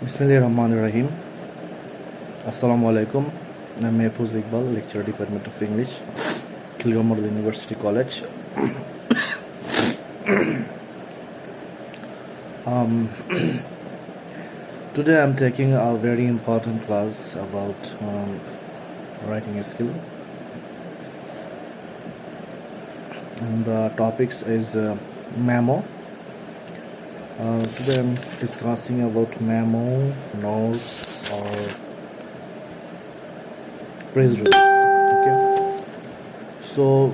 Bismillahirrahmanirrahim. Assalamu alaikum. I'm Mahfouz Iqbal, lecturer, Department of English, Kilgore Model University College. Um, Today I'm taking a very important class about writing skill, and the topics is memo. Today I'm discussing about memo, notes, or press release. Okay, so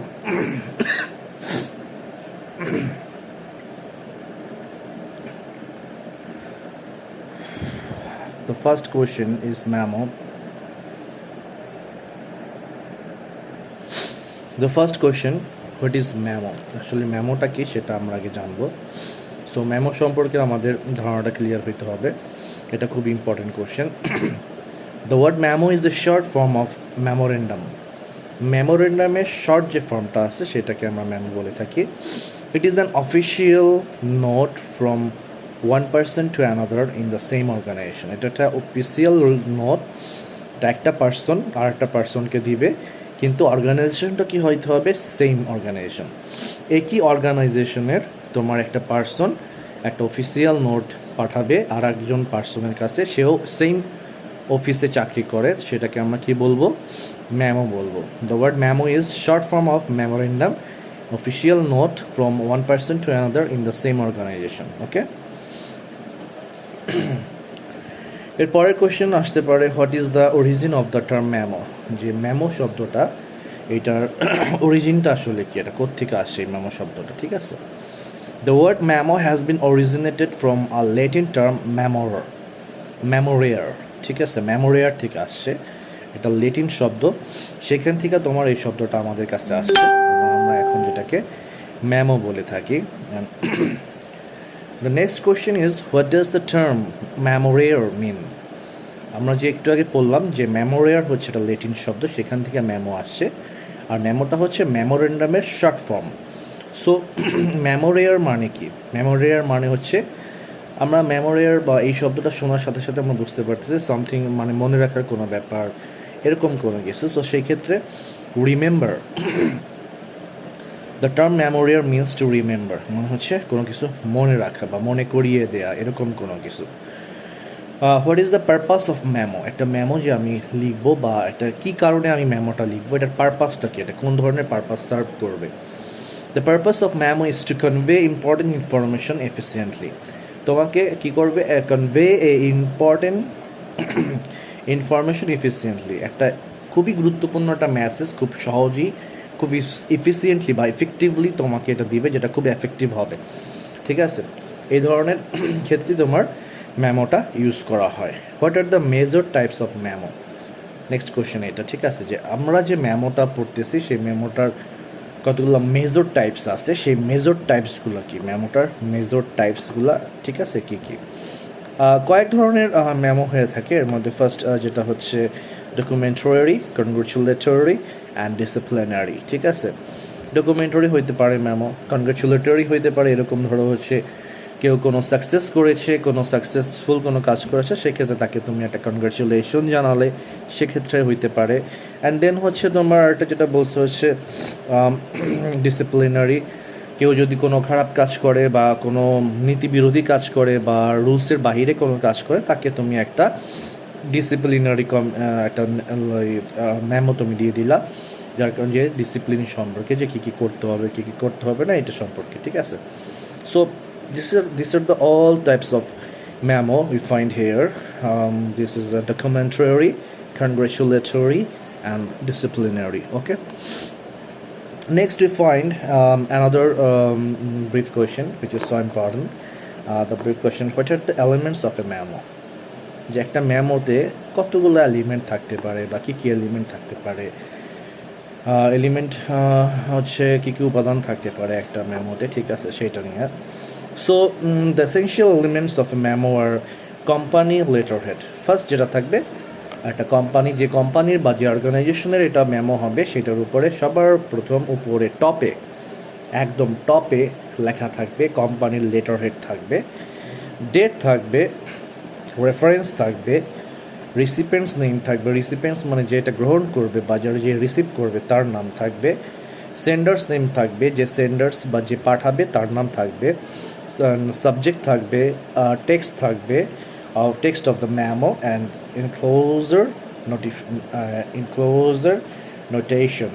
the first question is memo. The first question, what is memo? Actually মেমোটা কি সেটা আমরা আগে জানবো। So memo সম্পর্কে আমাদের ধারণাটা clear হতে হবে, এটা খুব important question. The word memo is the short form of memorandum. মেমোরেন্ডামের শর্ট যে ফর্মটা আছে সেটাকে আমরা মেমো বলে থাকি। It is an official note from one person to another in the same organisation. এটা একটা অফিসিয়াল নোট, এটা একটা পার্সন আর একটা পার্সনকে দিবে, কিন্তু অর্গানাইজেশনটা কি হইতে হবে? Same organization. একই অর্গানাইজেশনের তোমার একটা পার্সন একটা অফিসিয়াল নোট পাঠাবে আর একজন পার্সনের কাছে, সেও সেম অফিসে চাকরি করে, সেটাকে আমরা কি বলবো? মেমো বলবো। The word memo is short form of memorandum, official note from one person to another in the same organisation. Okay, এর পরের কোয়েশ্চেন আসতে পারে, what is the origin of the term memo? যে মেমো শব্দটা, এইটার অরিজিনটা আসলে কি, এটা কোত্থেকে আসে এই মেমো শব্দটা? ঠিক আছে, the word memo has been originated from a Latin term memorare. ঠিক আছে, মেমোরেয়ার থেকে আসছে, এটা ল্যাটিন শব্দ, সেখান থেকে তোমার এই শব্দটা আমাদের কাছে আসছে এবং আমরা এখন যেটাকে মেমো বলে থাকি। The next question is, what does the term memorear mean? আমরা যে একটু আগে বললাম যে মেমোরেয়ার হচ্ছে একটা ল্যাটিন শব্দ, সেখান থেকে মেমো আসছে, আর মেমোটা হচ্ছে মেমোরেন্ডামের শর্ট ফর্ম। সো মেমোরেয়ার মানে কি? মেমোরেয়ার মানে হচ্ছে, আমরা মেমোরেয়ার বা এই শব্দটা শোনার সাথে সাথে আমরা বুঝতে পারতেছি সামথিং, মানে মনে রাখার কোনো ব্যাপার, এরকম কোনো কিছু। তো সেই ক্ষেত্রে remember, the term memorare means to remember, মানে হচ্ছে কোনো কিছু মনে রাখা বা মনে করিয়ে দেয়া, এরকম কোনো কিছু। What is the purpose of memo? একটা মেমো যে আমি লিখবো বা এটা কী কারণে আমি মেমোটা লিখবো, এটার পারপাসটা কি, এটা কোন ধরনের পারপাস সার্ভ করবে? The purpose of memo is to convey important information efficiently. তোমাকে কী করবে? কনভে এ ইম্পর্টেন্ট ইনফরমেশন এফিসিয়েন্টলি, একটা খুবই গুরুত্বপূর্ণ একটা মেসেজ খুব সহজেই, খুব ইফিসিয়েন্টলি বা ইফেক্টিভলি তোমাকে এটা দিবে, যেটা খুব এফেক্টিভ হবে। ঠিক আছে, এই ধরনের ক্ষেত্রে তোমার মেমোটা ইউজ করা হয়। What are the major types of memo? Next question এটা। ঠিক আছে, যে আমরা যে মেমোটা পড়তেছি সেই মেমোটার কতগুলো মেজর টাইপস আছে, সেই মেজর টাইপসগুলো কি, মেমোটার মেজর টাইপসগুলো, ঠিক আছে, কি কি? কয়েক ধরনের মেমো হয়ে থাকে, এর মধ্যে ফার্স্ট যেটা হচ্ছে ডকুমেন্টারি, কনগ্রেচুলেটরি অ্যান্ড ডিসিপ্লিনারি। ঠিক আছে, ডকুমেন্টারি হইতে পারে মেমো, কনগ্রেচুলেটরি হইতে পারে, এরকম ধরো হচ্ছে কেউ কোনো সাকসেস করেছে, কোনো সাকসেসফুল কোনো কাজ করেছে, সেক্ষেত্রে তাকে তুমি একটা কনগ্রেচুলেশন জানালে, সেক্ষেত্রে হইতে পারে। অ্যান্ড দেন হচ্ছে তোমার একটা যেটা বলছে হচ্ছে ডিসিপ্লিনারি, কেউ যদি কোনো খারাপ কাজ করে বা কোনো নীতিবিরোধী কাজ করে বা রুলসের বাহিরে কোনো কাজ করে, তাকে তুমি একটা ডিসিপ্লিনারি একটা মেমো তুমি দিয়ে দিলা, যার কারণ যে ডিসিপ্লিন সম্পর্কে, যে কী কী করতে হবে কী কী করতে হবে না, এটা সম্পর্কে। ঠিক আছে, so these are the all types of memo we find here. This is a documentary, congratulatory and disciplinary. Okay, next we find another brief question which is so important. The brief question, what are the elements of a memo? যে একটা মেমোতে কতগুলো element থাকতে পারে বা কী কী element থাকতে পারে, element হচ্ছে কী কী উপাদান থাকতে পারে একটা মেমোতে। ঠিক আছে, সেইটা নিয়ে। So the essential elements of a memo আর কোম্পানি লেটারহেড। ফার্স্ট যেটা থাকবে, একটা কোম্পানি, যে কোম্পানির বা যে অর্গানাইজেশনের এটা মেমো হবে, সেটার উপরে সবার প্রথম উপরে টপে, একদম টপে লেখা থাকবে কোম্পানির লেটারহেড থাকবে, ডেট থাকবে, রেফারেন্স থাকবে, রিসিপিয়েন্টস নেম থাকবে, রিসিপিয়েন্টস মানে যে এটা গ্রহণ করবে বা যে রিসিভ করবে তার নাম থাকবে, সেন্ডার্স নেম থাকবে, যে সেন্ডার্স বা যে পাঠাবে তার নাম থাকবে, সাবজেক্ট থাকবে, টেক্সট থাকবে, text of the memo and enclosure enclosure notation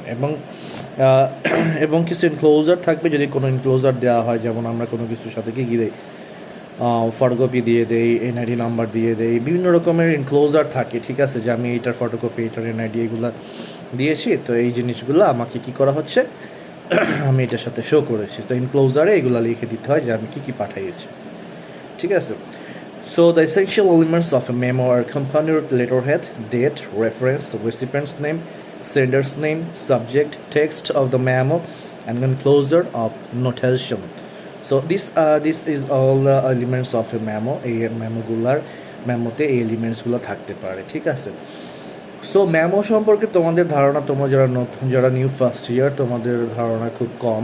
এবং কিছু ইনক্লোজার থাকবে যদি কোনো ইনক্লোজার দেওয়া হয়, যেমন আমরা কোনো কিছুর সাথে কি দিই, ফটোকপি দিয়ে দেই, এনআইডি নাম্বার দিয়ে দেই, বিভিন্ন রকমের ইনক্লোজার থাকে, ঠিক আছে, যে আমি এইটার ফটোকপি, এইটার এনআইডি এগুলো দিয়েছি, তো এই জিনিসগুলো আমাকে কি করা হচ্ছে আমি এটার সাথে শো করেছি, তো ইনক্লোজারে এগুলো লিখে দিতে হয় যে আমি কী কী পাঠিয়েছি, ঠিক আছে। So the essential elements of a memo are accompanied letterhead, date, reference, recipient's name, sender's name, subject, text of the memo, and enclosure of notation. So this is all the elements of a memo. এই মেমোতে এই এলিমেন্টসগুলো থাকতে পারে, ঠিক আছে। So memo সম্পর্কে তোমাদের ধারণা, তোমরা যারা নিউ ফার্স্ট ইয়ার, তোমাদের ধারণা খুব কম।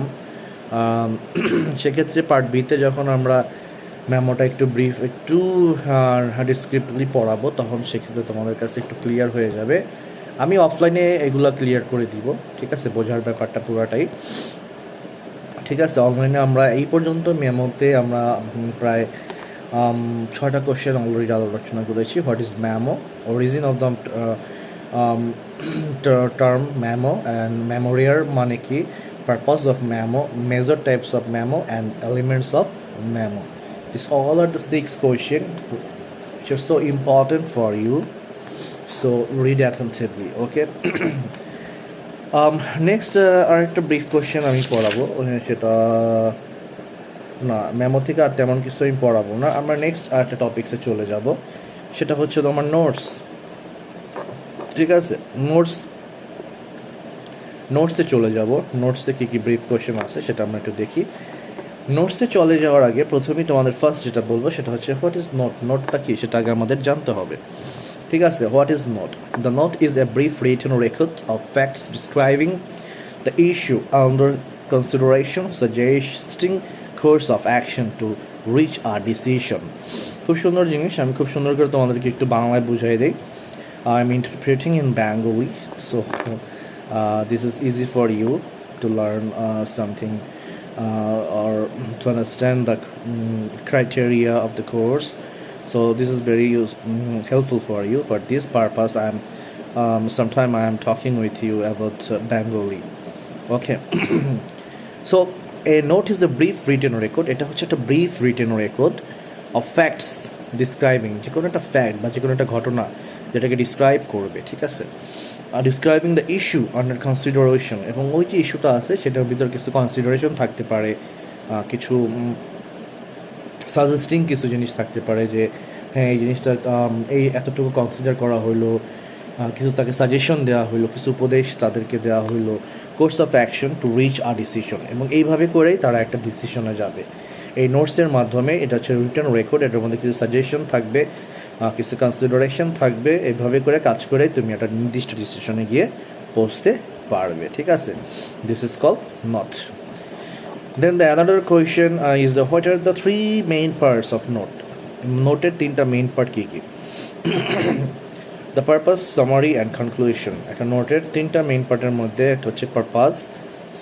সেক্ষেত্রে পার্ট বিতে যখন আমরা মেমোটা একটু ব্রিফ, একটু ডিসক্রিপ্টলি পড়াবো, তখন সেক্ষেত্রে তোমাদের কাছে একটু ক্লিয়ার হয়ে যাবে। আমি অফলাইনে এগুলো ক্লিয়ার করে দিব, ঠিক আছে, বোঝার ব্যাপারটা পুরাটাই, ঠিক আছে। অনলাইনে আমরা এই পর্যন্ত মেমোতে আমরা প্রায় 6টা কোশ্চেন অলরেডি আলোচনা করেছি। What is memo, origin of the term memo, and memorare মানে কি, purpose of memo, major types of memo, and elements of memo. These all are the 6 questions which are so important for you. So read attentively, okay? Next আরেকটা brief question আমি পড়াবো, সেটা না memo থেকে আর তেমন কিছু আমি পড়াবো না। আমরা নেক্সট আরেকটা টপিক্সে চলে যাব, সেটা হচ্ছে তোমার নোটস, ঠিক আছে। নোটসে চলে যাব। নোটসে কী কী ব্রিফ কোশ্চেন আছে সেটা আমরা একটু দেখি। নোটসে চলে যাওয়ার আগে প্রথমেই তোমাদের ফার্স্ট যেটা বলবো সেটা হচ্ছে হোয়াট ইজ নোট। নোটটা কি সেটা আগে আমাদের জানতে হবে, ঠিক আছে। What is note? The note is a brief written record of facts describing the issue under consideration, suggesting course of action to reach a decision. খুব সুন্দর জিনিস, আমি খুব সুন্দর করে তোমাদেরকে একটু বাংলায় বুঝাই দিই। I am interpreting in Bengali, so this is easy for you to learn something or to understand the criteria of the course. So this is very helpful for you. For this purpose, sometime I am talking with you about Bengali. Okay. So a note is a brief written record. এটা হচ্ছে একটা brief written record of facts describing যে কোনো একটা fact বা যে কোনো একটা ঘটনা যেটাকে ডিসক্রাইব করবে, ঠিক আছে। Describing the issue under consideration, এবং ওই যে ইস্যুটা আছে সেটার ভিতর কিছু কনসিডারেশন থাকতে পারে, কিছু সাজেস্টিং কিছু জিনিস থাকতে পারে যে হ্যাঁ এই জিনিসটা এই এতটুকু কনসিডার করা হইলো, কিছু তাকে সাজেশন দেওয়া হইলো, কিছু উপদেশ তাদেরকে দেওয়া হইলো, course of action to reach a decision, এবং এইভাবে করেই তারা একটা ডিসিশনে যাবে। এই নোটসের মাধ্যমে এটা হচ্ছে রিটেন রেকর্ড, এটার মধ্যে কিছু সাজেশন থাকবে, কিছু কনসিডারেশন থাকবে, এইভাবে করে কাজ করে তুমি একটা নির্দিষ্ট ডিসিশনে গিয়ে পৌঁছতে পারবে, ঠিক আছে। This is called note. Then the another question is what are the 3 main parts of note. নোটের 3টা মেইন পার্ট কী কী? The purpose, summary and conclusion. একটা নোটের 3টা মেইন পার্টের মধ্যে একটা হচ্ছে পারপাস,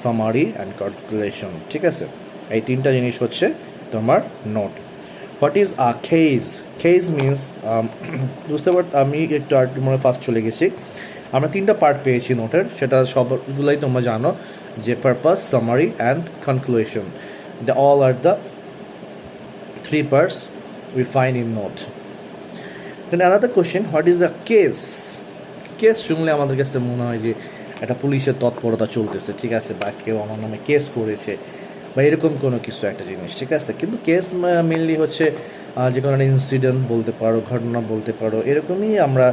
সামারি অ্যান্ড কনক্লুশন, ঠিক আছে। এই 3টা জিনিস হচ্ছে তোমার note. What is a case? Case means, বুঝতে পার, আমি একটু আর মনে ফার্স্ট চলে গেছি। আমরা 3টা পার্ট পেয়েছি নোটের, সেটা সবগুলাই তোমরা জানো যে purpose, summary and conclusion. The all R the 3 parts we find in note. Then another question, what is the case? Case শুনলে আমাদের কাছে মনে হয় যে একটা পুলিশের তৎপরতা চলতেছে, ঠিক আছে, বা কেউ আমার নামে কেস করেছে বা এরকম কোনো কিছু একটা জিনিস, ঠিক আছে। কিন্তু কেস মেনলি হচ্ছে যে কোনো একটা ইনসিডেন্ট বলতে পারো, ঘটনা বলতে পারো, এরকমই আমরা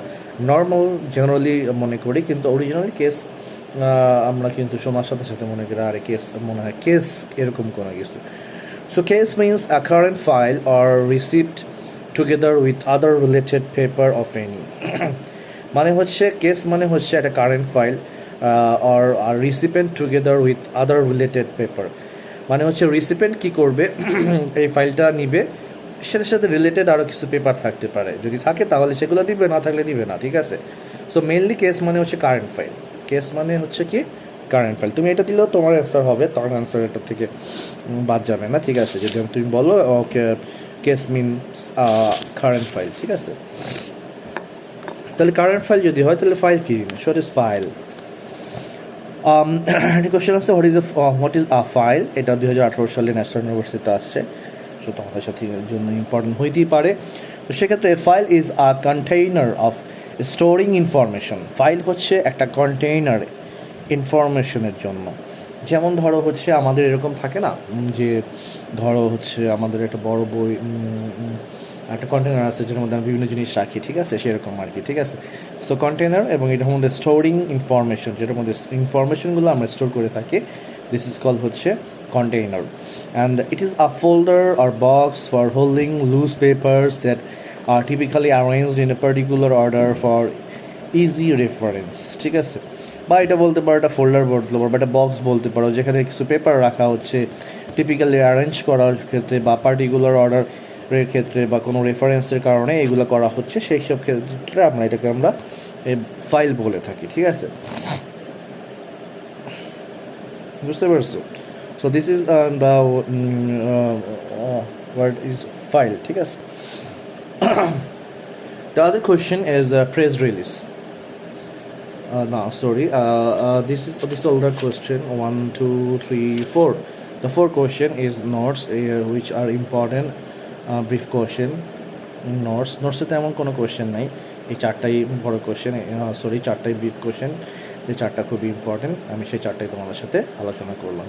নর্মাল জেনারেলি মনে করি, কিন্তু অরিজিনালি কেস আমরা কিন্তু শোনার সাথে সাথে মনে করি আরে কেস, মনে হয় কেস এরকম কোনো কিছু। So case means a current file or receipt together with other related paper of any. মানে হচ্ছে কেস মানে হচ্ছে একটা current file or a recipient together with other related paper. মানে হচ্ছে রিসিপিয়েন্ট কি করবে, এই ফাইলটা নিবে সেটার সাথে রিলেটেড আরও কিছু পেপার থাকতে পারে, যদি থাকে তাহলে সেগুলো দিবে, না থাকলে দিবে না, ঠিক আছে। সো মেনলি কেস মানে হচ্ছে কারেন্ট ফাইল, কেস মানে হচ্ছে কি কারেন্ট ফাইল। তুমি এটা দিলেও তোমার অ্যান্সার হবে, তোমার অ্যান্সার এটা থেকে বাদ যাবে না, ঠিক আছে। যদি তুমি বলো ওকে কেস মিনস কারেন্ট ফাইল, ঠিক আছে। তাহলে কারেন্ট ফাইল যদি হয় তাহলে ফাইল কি জিনিস, হোয়াট ইজ ফাইল? একটা কোয়েশ্চেন আছে, হোয়াট ইজ আ ফাইল। এটা 2018 সালে ন্যাশনাল ইউনিভার্সিটিতে আসছে, সো তোমাদের সাথে এর জন্য ইম্পর্টেন্ট হইতেই পারে। তো সেক্ষেত্রে a file is a container of storing information. File হচ্ছে একটা কন্টেইনার ইনফরমেশনের জন্য। যেমন ধরো হচ্ছে আমাদের এরকম থাকে না যে ধরো হচ্ছে আমাদের একটা বড় বই, একটা কন্টেনার আছে যেটার মধ্যে আমরা বিভিন্ন জিনিস রাখি, ঠিক আছে, সেরকম আর কি, ঠিক আছে। সো কন্টেনার এবং এটার মধ্যে স্টোরিং ইনফরমেশন, যেটার মধ্যে ইনফরমেশনগুলো আমরা স্টোর করে থাকি, দিস ইজ কল হচ্ছে container, and it is a folder or box for holding loose papers that are typically arranged in a particular order for easy reference, ঠিক আছে। বা এটা বলতে পারো একটা ফোল্ডার বলতে পারো, বা একটা বক্স বলতে পারো, যেখানে কিছু পেপার রাখা হচ্ছে টিপিক্যালি অ্যারেঞ্জ করার ক্ষেত্রে বা পার্টিকুলার অর্ডারের ক্ষেত্রে বা কোনো রেফারেন্সের কারণে এগুলো করা হচ্ছে, সেই সব ক্ষেত্রে এটাকে আমরা ফাইল বলে থাকি, ঠিক আছে, বুঝতে পারছো? So this is the word is file, ঠিক আছে। The other question is press release. No, sorry. This older question 1, 2, 3, 4. The fourth question is notes, which are important brief question. Notes তেমন কোনো কোয়েশ্চেন নাই, এই চারটাই বড় কোয়েশ্চেন, সরি চারটাই ব্রিফ কোয়েশ্চেন, এই চারটা খুবই ইম্পর্টেন্ট, আমি সেই চারটাই তোমাদের সাথে আলোচনা করলাম।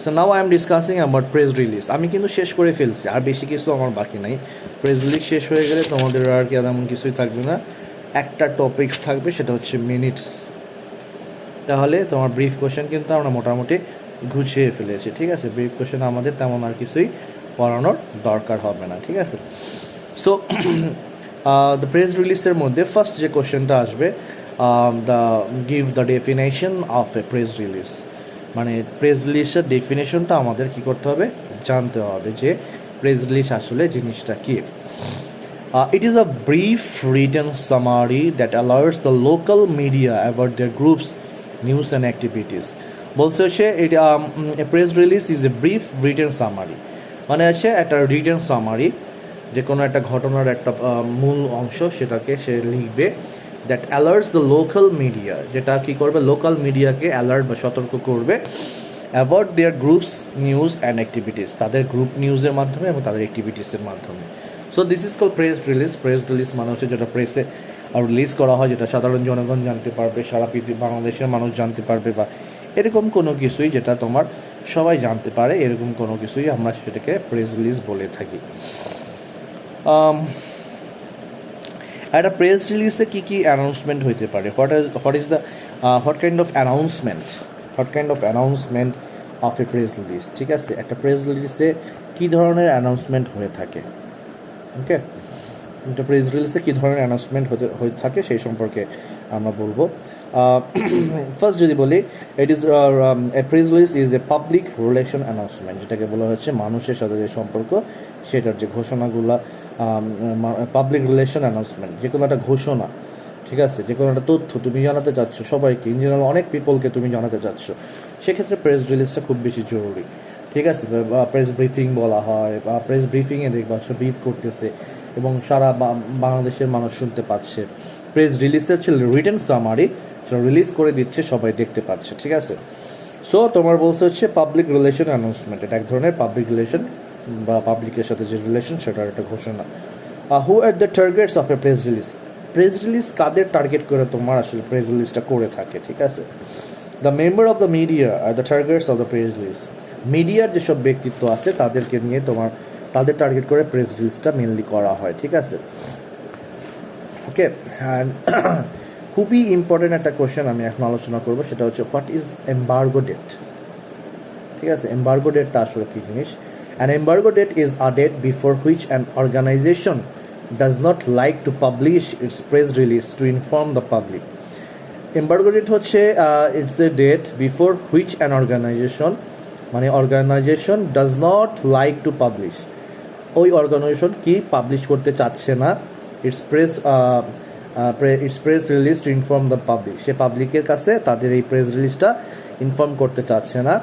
So now I am discussing about press release. আমি কিন্তু শেষ করে ফেলছি, আর বেশি কিছু আমার বাকি নাই। প্রেস রিলিজ শেষ হয়ে গেলে তোমাদের আর কি এমন কিছুই থাকবে না, একটা টপিকস থাকবে, সেটা হচ্ছে মিনিটস। তাহলে তোমার ব্রিফ কোয়েশ্চেন কিন্তু আমরা মোটামুটি গুছিয়ে ফেলেছি, ঠিক আছে। ব্রিফ কোয়েশ্চেন আমাদের তেমন আর কিছুই পড়ানোর দরকার হবে না, ঠিক আছে। সো দ্য প্রেস রিলিজের মধ্যে ফার্স্ট যে কোয়েশ্চেনটা আসবে, give the definition of a press release. মানে প্রেস রিলিজের ডেফিনেশনটা আমাদের কী করতে হবে, জানতে হবে যে প্রেস রিলিজ আসলে জিনিসটা কী। It is a brief written summary that alerts the local media about their group's news and activities. বলছে হচ্ছে a press release is a brief written summary, মানে হচ্ছে একটা রিটেন সামারি, যে কোনো একটা ঘটনার একটা মূল অংশ সেটাকে সে লিখবে, that alerts the local media, যেটা কী করবে, লোকাল মিডিয়াকে অ্যালার্ট বা সতর্ক করবে about their groups news and activities, তাদের গ্রুপ নিউজের মাধ্যমে এবং তাদের অ্যাক্টিভিটিসের মাধ্যমে। So this is call press release. Press release মানে হচ্ছে যেটা প্রেসে রিলিজ করা হয়, যেটা সাধারণ জনগণ জানতে পারবে, সারা পৃথিবী বাংলাদেশের মানুষ জানতে পারবে, বা এরকম কোনো কিছুই যেটা তোমার সবাই জানতে পারে, এরকম কোনো কিছুই আমরা সেটাকে প্রেস রিলিজ বলে থাকি। একটা প্রেস রিলিজে কী কী অ্যানাউন্সমেন্ট হইতে পারে, what kind of announcement of a press release, ঠিক আছে। একটা প্রেস রিলিজে কী ধরনের অ্যানাউন্সমেন্ট হয়ে থাকে, ওকে, একটা প্রেস রিলিজে কী ধরনের অ্যানাউন্সমেন্ট হয়ে থাকে সেই সম্পর্কে আমরা বলবো। ফার্স্ট যদি বলি, it is a press release is a public relation announcement, যেটাকে বলা হচ্ছে মানুষের সাথে যে সম্পর্ক সেটার যে ঘোষণাগুলো, পাবলিক রিলেশন অ্যানাউন্সমেন্ট, যে কোনো একটা ঘোষণা, ঠিক আছে, যে কোনো একটা তথ্য তুমি জানাতে চাচ্ছ সবাইকে, ইন জেনারেল অনেক পিপলকে তুমি জানাতে চাচ্ছ, সেক্ষেত্রে প্রেস রিলিজটা খুব বেশি জরুরি, ঠিক আছে। প্রেস ব্রিফিং বলা হয়, বা প্রেস ব্রিফিংয়ে দেখবা সে ব্রিফ করতেছে এবং সারা বাংলাদেশের মানুষ শুনতে পাচ্ছে। প্রেস রিলিজের হচ্ছে রিটেন সামারি, সেটা রিলিজ করে দিচ্ছে, সবাই দেখতে পাচ্ছে, ঠিক আছে। সো তোমার বলছে হচ্ছে পাবলিক রিলেশন অ্যানাউন্সমেন্ট, এটা এক ধরনের পাবলিক রিলেশন বা পাবলিকের সাথে যে রিলেশন সেটার একটা ঘোষণা। Who are the targets of a press release, press release কাদের টার্গেট করে তোমার আসলে প্রেস রিলিজটা করে থাকে, ঠিক আছে। The member of the media are the targets of the press release, মিডিয়ার যেসব ব্যক্তিত্ব আছে তাদেরকে নিয়ে তাদের টার্গেট করে প্রেস রিলিজটা মেনলি করা হয়, ঠিক আছে, ওকে। অ্যান্ড খুবই ইম্পর্টেন্ট একটা কোয়েশ্চেন আমি এখন আলোচনা করবো, সেটা হচ্ছে হোয়াট ইজ এমবার্গো ডেট, ঠিক আছে। এমবার্গো ডেটটা আসলে কী জিনিস? An embargo date is a date before which an organization does not like to publish its press release to inform the public. Embargo date হচ্ছে it's a date before which an organization, মানে organization does not like to publish, ওই organisation কি publish করতে চাচ্ছে না, it's press release to inform the public, সে পাবলিকের কাছে তাদের এই প্রেস রিলিজটা ইনফর্ম করতে চাচ্ছে না,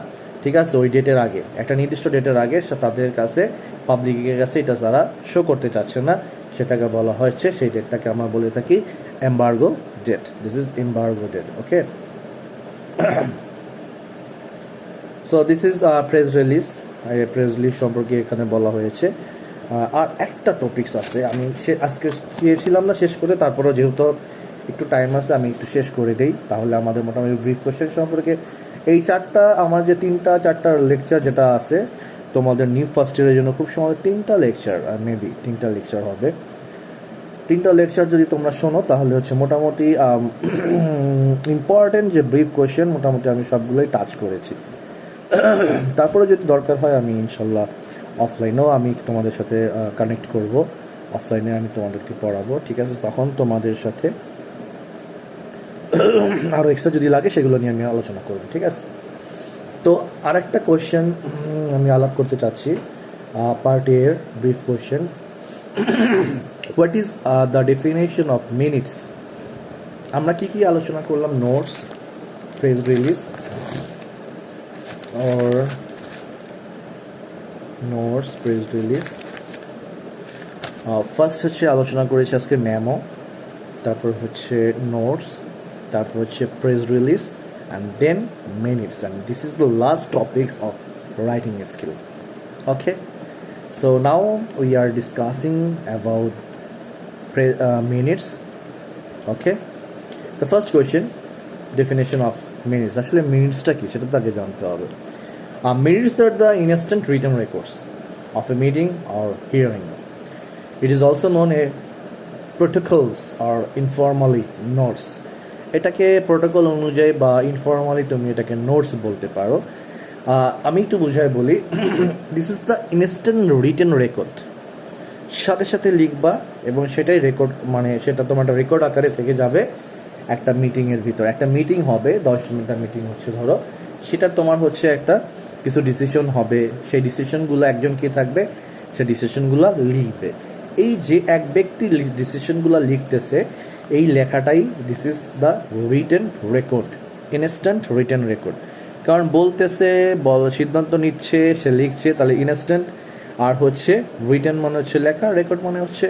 ঠিক আছে, ওই ডেটের আগে, একটা নির্দিষ্ট ডেটের আগে তাদের কাছে পাবলিকের কাছে এটা তারা শো করতে চাচ্ছে না, সেটাকে বলা হচ্ছে, সেই ডেটটাকে আমরা বলে থাকি embargo date. This is embargo date. Okay, so this is press release. Press release সম্পর্কে এখানে বলা হয়েছে। আর একটা টপিকস আছে, আমি আজকে চেয়েছিলাম না শেষ করে, তারপরেও যেহেতু একটু টাইম আছে আমি একটু শেষ করে দিই, তাহলে আমাদের মোটামুটি ব্রিফ কোশ্চেন সম্পর্কে এই আমার যে 3-4টা লেকচার যেটা আছে তোমাদের নিউ ফার্স্ট ইয়ারের জন্য খুব সময় 3টা লেকচার, মেবি 3টা লেকচার হবে। 3টা লেকচার যদি তোমরা শোনো তাহলে হচ্ছে মোটামুটি ইম্পর্টেন্ট যে ব্রিফ কোয়েশ্চেন মোটামুটি আমি সবগুলোই টাচ করেছি। তারপরে যদি দরকার হয় আমি ইনশাল্লাহ অফলাইনেও আমি তোমাদের সাথে কানেক্ট করব, অফলাইনে আমি তোমাদেরকে পড়াবো, ঠিক আছে, তখন তোমাদের সাথে আরও এক্সট্রা যদি লাগে সেগুলো নিয়ে আমি আলোচনা করব, ঠিক আছে। তো আরেকটা কোয়েশ্চেন আমি আলাপ করতে চাচ্ছি, পার্ট এর brief question, what is the definition of minutes. আমরা কি কি আলোচনা করলাম, notes, press release or notes, press release, first হচ্ছে আলোচনা করেছি আজকে মেমো, তারপর হচ্ছে নোটস, তারপর হচ্ছে press release, and then minutes, and this is the last topics of writing skill. Okay, so now we are discussing about minutes. Okay, the first question, definition of minutes. আসলে মিনিটসটা কি সেটা তাকে জানতে হবে। Minutes are the instant written records of a meeting or hearing. It is also known as protocols or informally notes. এটাকে protocol অনুযায়ী বা informally তুমি এটাকে নোটস বলতে পারো। আমি একটু বুঝাই বলি, this is the instant written record, সাথে সাথে লিখবা এবং সেটাই রেকর্ড, মানে সেটা তোমার একটা রেকর্ড আকারে থেকে যাবে একটা মিটিংয়ের ভিতর। একটা মিটিং হবে, 10 মিনিটের মিটিং হচ্ছে ধরো, সেটা তোমার হচ্ছে একটা কিছু ডিসিশন হবে, সেই ডিসিশনগুলো একজন কে থাকবে, সেই ডিসিশনগুলো লিখবে। এই যে এক ব্যক্তি ডিসিশনগুলো লিখতেছে, এই লেখাটাই this is the written record, instant written record. কারণ বলতেছে, সিদ্ধান্ত নিচ্ছে, সে লিখছে, তাহলে ইনস্ট্যান্ট। আর হচ্ছে রিটেন মানে হচ্ছে লেখা, রেকর্ড মানে হচ্ছে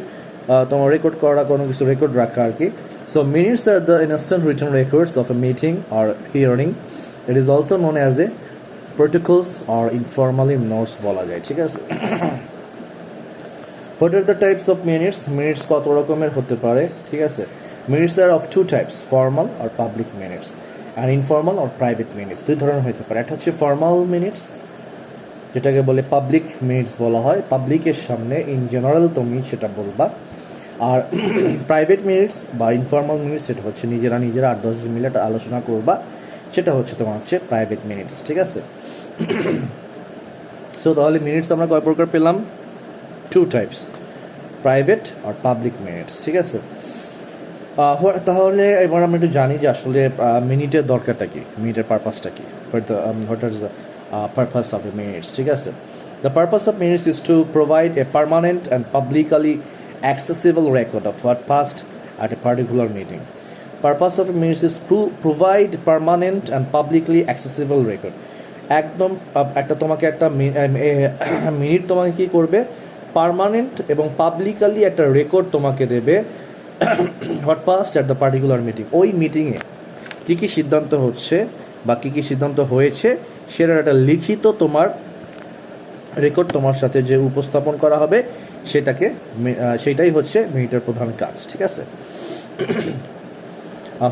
তোমার রেকর্ড করা, কোনো কিছু রেকর্ড রাখা আর কি। So minutes are the instant written records of a meeting or hearing. It is also known as a protocols or informally notes বলা যায়, ঠিক আছে। What are the types of minutes? Minutes কত রকমের হতে পারে, ঠিক আছে। Minutes are of two types, formal or public minutes, and informal or private minutes. দুই ধরনের হতে পারে। একটা হচ্ছে formal minutes, যেটাকে বলে পাবলিক মিনিটস বলা হয়, পাবলিকের সামনে ইন জেনারেল তুমি সেটা বলবা। আর প্রাইভেট মিনিটস বা ইনফর্মাল মিনিটস, সেটা হচ্ছে নিজেরা 8-10 জন মিলে আলোচনা করবা, সেটা হচ্ছে তোমার হচ্ছে প্রাইভেট মিনিটস, ঠিক আছে। সো তাহলে মিনিটস আমরা কয় প্রকার পেলাম, 2 টাইপস, প্রাইভেট আর পাবলিক মিনিটস, ঠিক আছে। তাহলে এবার আমরা একটু জানি যে আসলে মিনিটের দরকারটা কি, মিনিটের পারপাসটা কি, what are the purpose of A minutes, ঠিক আছে। The purpose of minutes is to provide a permanent and publicly accessible record of what passed at a particular meeting. Purpose of a minutes is to provide permanent and publicly accessible record. একদম একটা তোমাকে একটা minute তোমাকে কি করবে, permanent এবং publicly একটা record তোমাকে দেবে, what past at the particular meeting. ওই মিটিংয়ে কী কী সিদ্ধান্ত হচ্ছে বা কী কী সিদ্ধান্ত হয়েছে সেটার একটা লিখিত তোমার রেকর্ড তোমার সাথে যে উপস্থাপন করা হবে, সেটাই হচ্ছে মিনিটের প্রধান কাজ, ঠিক আছে।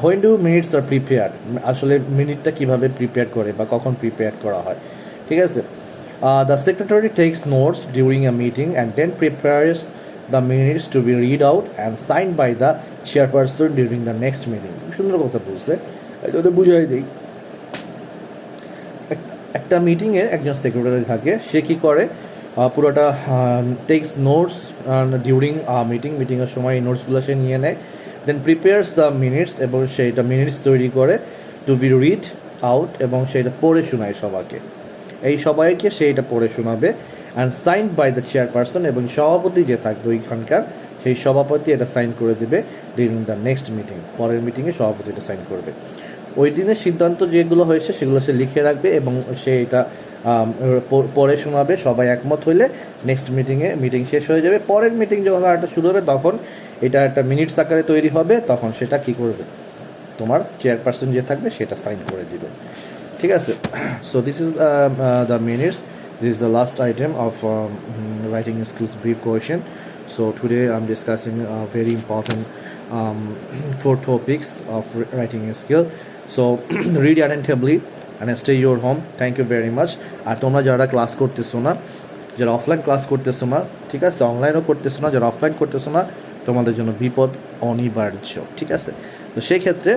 When do minutes are prepare, আসলে মিনিটটা কিভাবে প্রিপেয়ার করে বা কখন প্রিপেয়ার করা হয়, ঠিক আছে। The secretary takes notes during a meeting and then prepares the minutes to be read out and sign by the chairperson during the next meeting. সুন্দর কথা বলছে, এটা বুঝাই দিই। একটা মিটিংয়ে একজন সেক্রেটারি থাকে, সে কি করে, পুরোটা টেক্স নোটস ডিউরিং মিটিংয়ের সময় এই নোটসগুলো সে নিয়ে নেয়, দেন প্রিপেয়ার্স দ্য মিনিটস, এবং সেইটা মিনিটস তৈরি করে টু বি রিড আউট, এবং সেইটা পড়ে শোনায় সবাইকে, এই সবাইকে সেইটা পড়ে শোনাবে। And sign by the chairperson, এবং সভাপতি যে থাকবে ওইখানকার সেই সভাপতি এটা সাইন করে দেবে ডিউরিং দ্য নেক্সট মিটিং, পরের মিটিংয়ে সভাপতি এটা সাইন করবে। ওই দিনের সিদ্ধান্ত যেগুলো হয়েছে সেগুলো সে লিখে রাখবে এবং সে এটা পরে শোনাবে, সবাই একমত হইলে নেক্সট মিটিং শেষ হয়ে যাবে। পরের মিটিং যখন আরেকটা শুরু হবে তখন এটা একটা মিনিটস আকারে তৈরি হবে, তখন সেটা কি করবে, তোমার চেয়ারপারসন যে থাকবে সেটা সাইন করে দিবে, ঠিক আছে। So this is the minutes, this is the last item of writing skills brief question. So today I'm discussing very important 4 topics of writing skill. So read attentively and stay your home. Thank you very much. আর তোমরা যারা class করতেছো না, যারা offline class করতেছো না, ঠিক আছে, অনলাইনও করতেছো না, যারা অফলাইন করতেছো না, তোমাদের জন্য বিপদ অনিবার্য, ঠিক আছে। তো সেই ক্ষেত্রে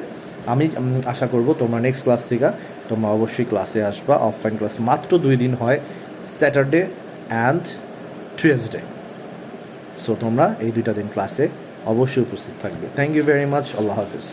আমি আশা করব তোমরা নেক্সট ক্লাস থেকে তোমরা অবশ্যই ক্লাসে আসবা। অফলাইন ক্লাস মাত্র 2 দিন হয়, স্যাটারডে অ্যান্ড টুয়েসডে। সো তোমরা এই 2টা দিন ক্লাসে অবশ্যই উপস্থিত থাকবে। Thank you very much. আল্লাহ হাফিজ।